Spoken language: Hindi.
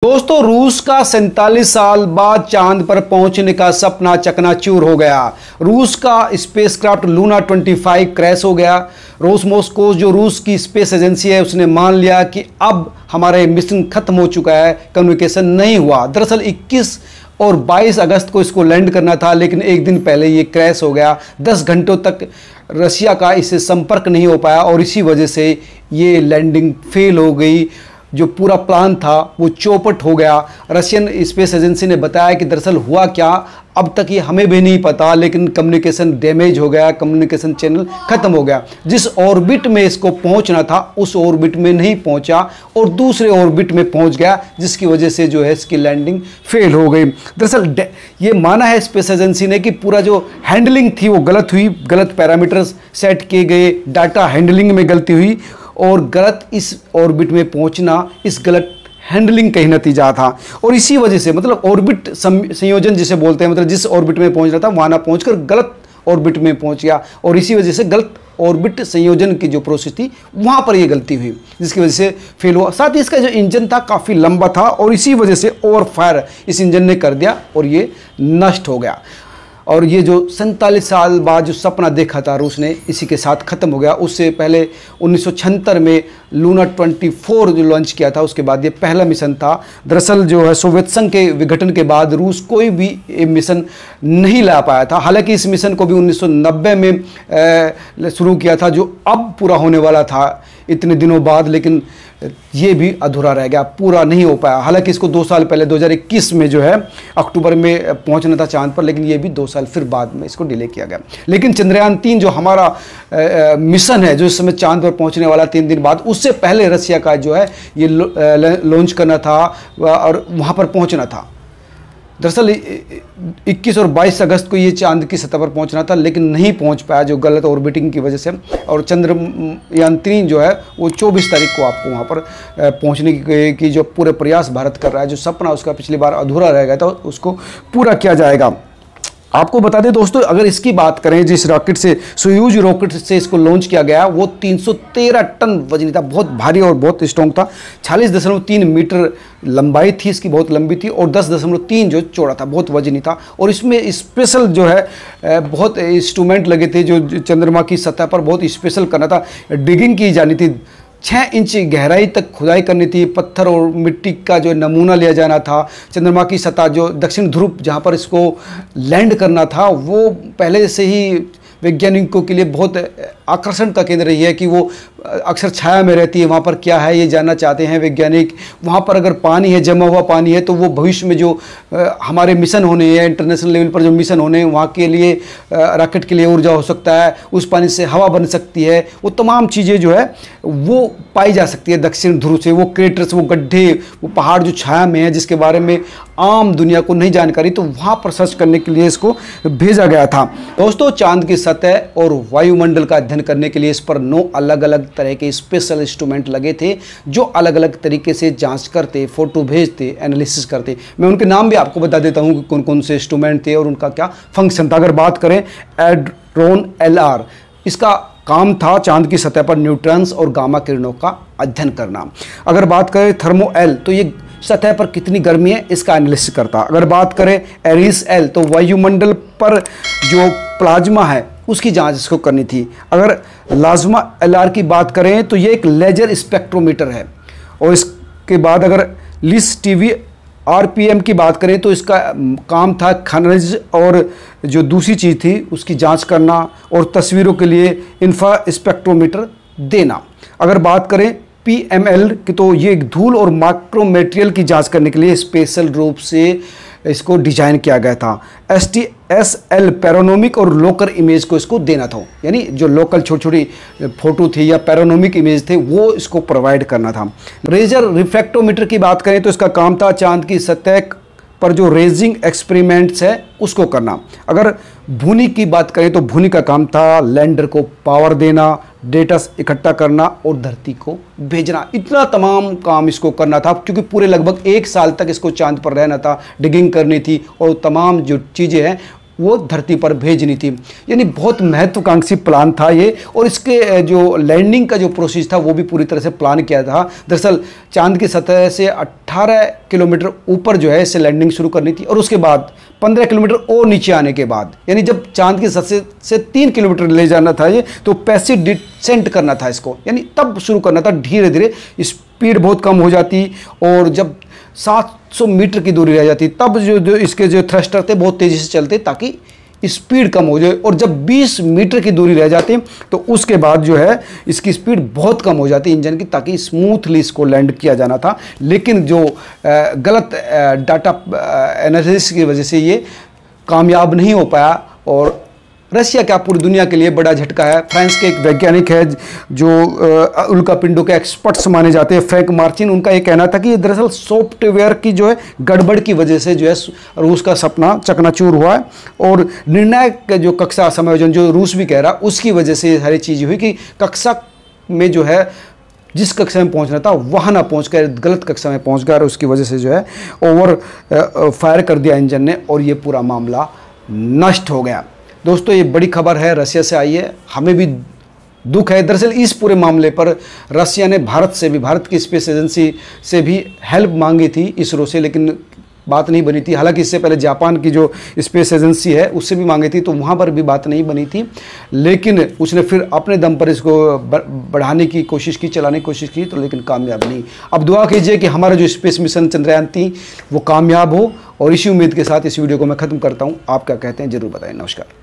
दोस्तों, रूस का 47 साल बाद चांद पर पहुंचने का सपना चकनाचूर हो गया। रूस का स्पेसक्राफ्ट लूना 25 क्रैश हो गया। रोसमोसकोस जो रूस की स्पेस एजेंसी है उसने मान लिया कि अब हमारा मिशन खत्म हो चुका है, कम्युनिकेशन नहीं हुआ। दरअसल 21 और 22 अगस्त को इसको लैंड करना था, लेकिन एक दिन पहले ये क्रैश हो गया। 10 घंटों तक रशिया का इससे संपर्क नहीं हो पाया और इसी वजह से ये लैंडिंग फेल हो गई। जो पूरा प्लान था वो चौपट हो गया। रशियन स्पेस एजेंसी ने बताया कि दरअसल हुआ क्या अब तक ये हमें भी नहीं पता, लेकिन कम्युनिकेशन डैमेज हो गया, कम्युनिकेशन चैनल खत्म हो गया। जिस ऑर्बिट में इसको पहुंचना था उस ऑर्बिट में नहीं पहुंचा और दूसरे ऑर्बिट में पहुंच गया, जिसकी वजह से जो है इसकी लैंडिंग फेल हो गई। दरअसल ये माना है स्पेस एजेंसी ने कि पूरा जो हैंडलिंग थी वो गलत हुई, गलत पैरामीटर्स सेट किए गए, डाटा हैंडलिंग में गलती हुई और गलत इस ऑर्बिट में पहुंचना इस गलत हैंडलिंग का ही नतीजा था। और इसी वजह से मतलब ऑर्बिट संयोजन जिसे बोलते हैं, मतलब जिस ऑर्बिट में पहुंचना था वहां ना पहुंचकर गलत ऑर्बिट में पहुंच गया और इसी वजह से गलत ऑर्बिट संयोजन की जो प्रोसेस थी वहां पर ये गलती हुई, जिसकी वजह से फेल हुआ। साथ ही इसका जो इंजन था काफ़ी लंबा था और इसी वजह से ओवरफायर इस इंजन ने कर दिया और ये नष्ट हो गया। और ये जो 47 साल बाद जो सपना देखा था रूस ने, इसी के साथ ख़त्म हो गया। उससे पहले 1976 में लूना 24 जो लॉन्च किया था, उसके बाद ये पहला मिशन था। दरअसल जो है सोवियत संघ के विघटन के बाद रूस कोई भी मिशन नहीं ला पाया था। हालांकि इस मिशन को भी 1990 में शुरू किया था, जो अब पूरा होने वाला था इतने दिनों बाद, लेकिन ये भी अधूरा रह गया, पूरा नहीं हो पाया। हालांकि इसको 2 साल पहले 2021 में जो है अक्टूबर में पहुंचना था चांद पर, लेकिन ये भी 2 साल फिर बाद में इसको डिले किया गया। लेकिन चंद्रयान 3 जो हमारा मिशन है, जो इस समय चांद पर पहुंचने वाला 3 दिन बाद, उससे पहले रशिया का जो है ये लॉन्च करना था और वहां पर पहुंचना था। दरअसल 21 और 22 अगस्त को ये चांद की सतह पर पहुंचना था, लेकिन नहीं पहुंच पाया जो गलत ऑर्बिटिंग की वजह से। और चंद्रयान 3 जो है वो 24 तारीख को आपको वहां पर पहुंचने की जो पूरे प्रयास भारत कर रहा है, जो सपना उसका पिछली बार अधूरा रह गया था, उसको पूरा किया जाएगा। आपको बता दें दोस्तों, अगर इसकी बात करें जिस रॉकेट से, सोयूज रॉकेट से इसको लॉन्च किया गया, वो 313 टन वजनी था, बहुत भारी और बहुत स्ट्रॉन्ग था। 46.3 मीटर लंबाई थी इसकी, बहुत लंबी थी, और 10.3 जो चौड़ा था, बहुत वजनी था। और इसमें स्पेशल जो है बहुत इंस्ट्रूमेंट लगे थे जो चंद्रमा की सतह पर बहुत स्पेशल करना था। डिगिंग की जानी थी, 6 इंच गहराई तक खुदाई करनी थी, पत्थर और मिट्टी का जो नमूना लिया जाना था। चंद्रमा की सतह जो दक्षिण ध्रुव जहाँ पर इसको लैंड करना था, वो पहले से ही वैज्ञानिकों के लिए बहुत आकर्षण का केंद्र रही है कि वो अक्सर छाया में रहती है, वहाँ पर क्या है ये जानना चाहते हैं वैज्ञानिक। वहाँ पर अगर पानी है, जमा हुआ पानी है, तो वो भविष्य में जो हमारे मिशन होने हैं, इंटरनेशनल लेवल पर जो मिशन होने हैं, वहाँ के लिए रॉकेट के लिए ऊर्जा हो सकता है, उस पानी से हवा बन सकती है, वो तमाम चीज़ें जो है वो पाई जा सकती है दक्षिण ध्रुव से। वो क्रेटर्स, वो गड्ढे, वो पहाड़ जो छाया में है, जिसके बारे में आम दुनिया को नहीं जानकारी, तो वहाँ पर सर्च करने के लिए इसको भेजा गया था। दोस्तों, चांद की सतह और वायुमंडल का अध्ययन करने के लिए इस पर 9 अलग अलग तरह के स्पेशल इंस्ट्रूमेंट लगे थे, जो अलग अलग तरीके से जांच करते, फोटो भेजते, एनालिसिस करते। मैं उनके नाम भी आपको बता देता हूँ कि कौन कौन से इंस्ट्रूमेंट थे और उनका क्या फंक्शन था। अगर बात करें एड्रोन LR, इसका काम था चांद की सतह पर न्यूट्रॉन्स और गामा किरणों का अध्ययन करना। अगर बात करें थर्मो L, तो ये सतह पर कितनी गर्मी है इसका एनालिसिस करता। अगर बात करें एरिस L, तो वायुमंडल पर जो प्लाज्मा है उसकी जांच इसको करनी थी। अगर लाज्मा LR की बात करें तो ये एक लेजर स्पेक्ट्रोमीटर है। और इसके बाद अगर लिस TV RPM की बात करें तो इसका काम था खनिज और जो दूसरी चीज़ थी उसकी जांच करना और तस्वीरों के लिए इंफ्रा स्पेक्ट्रोमीटर देना। अगर बात करें PML की, तो ये एक धूल और माइक्रो मटेरियल की जांच करने के लिए स्पेशल रूप से इसको डिजाइन किया गया था। STSL पैरानोमिक और लोकल इमेज को इसको देना था, यानी जो लोकल छोटी छोटी फोटो थी या पैरानोमिक इमेज थे वो इसको प्रोवाइड करना था। लेजर रिफ्रैक्टोमीटर की बात करें तो इसका काम था चांद की सतह पर जो रेजिंग एक्सपेरिमेंट्स है उसको करना। अगर भूनी की बात करें तो भूनी का काम था लैंडर को पावर देना, डेटा इकट्ठा करना और धरती को भेजना। इतना तमाम काम इसको करना था, क्योंकि पूरे लगभग 1 साल तक इसको चांद पर रहना था, डिगिंग करनी थी और तमाम जो चीज़ें हैं वो धरती पर भेजनी थी। यानी बहुत महत्वाकांक्षी प्लान था ये, और इसके जो लैंडिंग का जो प्रोसेस था वो भी पूरी तरह से प्लान किया था। दरअसल चांद की सतह से 18 किलोमीटर ऊपर जो है इससे लैंडिंग शुरू करनी थी, और उसके बाद 15 किलोमीटर और नीचे आने के बाद, यानी जब चांद की सतह से 3 किलोमीटर ले जाना था ये, तो पैसिव डिसेंट करना था इसको, यानी तब शुरू करना था। धीरे धीरे स्पीड बहुत कम हो जाती, और जब 700 मीटर की दूरी रह जाती तब जो इसके जो थ्रस्टर थे बहुत तेज़ी से चलते ताकि स्पीड कम हो जाए, और जब 20 मीटर की दूरी रह जाती तो उसके बाद जो है इसकी स्पीड बहुत कम हो जाती इंजन की, ताकि स्मूथली इसको लैंड किया जाना था। लेकिन जो गलत डाटा एनालिसिस की वजह से ये कामयाब नहीं हो पाया, और रशिया क्या पूरी दुनिया के लिए बड़ा झटका है। फ्रांस के एक वैज्ञानिक है जो उल्कापिंडों के एक्सपर्ट्स माने जाते हैं, फ्रैंक मार्चिन, उनका ये कहना था कि दरअसल सॉफ्टवेयर की जो है गड़बड़ की वजह से जो है रूस का सपना चकनाचूर हुआ है, और निर्णायक जो कक्षा समायोजन जो रूस भी कह रहा उसकी वजह से ये सारी चीज़ हुई कि कक्षा में जो है जिस कक्षा में पहुंचना था वहाँ ना पहुँच कर गलत कक्षा में पहुँच गया, और उसकी वजह से जो है ओवर फायर कर दिया इंजन ने, और ये पूरा मामला नष्ट हो गया। दोस्तों ये बड़ी खबर है, रशिया से आई है, हमें भी दुख है। दरअसल इस पूरे मामले पर रशिया ने भारत की स्पेस एजेंसी से भी हेल्प मांगी थी, इसरो से, लेकिन बात नहीं बनी थी। हालांकि इससे पहले जापान की जो स्पेस एजेंसी है उससे भी मांगी थी, तो वहाँ पर भी बात नहीं बनी थी, लेकिन उसने फिर अपने दम पर इसको बढ़ाने की कोशिश की, चलाने की कोशिश की, तो लेकिन कामयाब नहीं। अब दुआ कीजिए कि हमारा जो स्पेस मिशन चंद्रयान 3 वो कामयाब हो, और इसी उम्मीद के साथ इस वीडियो को मैं ख़त्म करता हूँ। आप क्या कहते हैं ज़रूर बताएं। नमस्कार।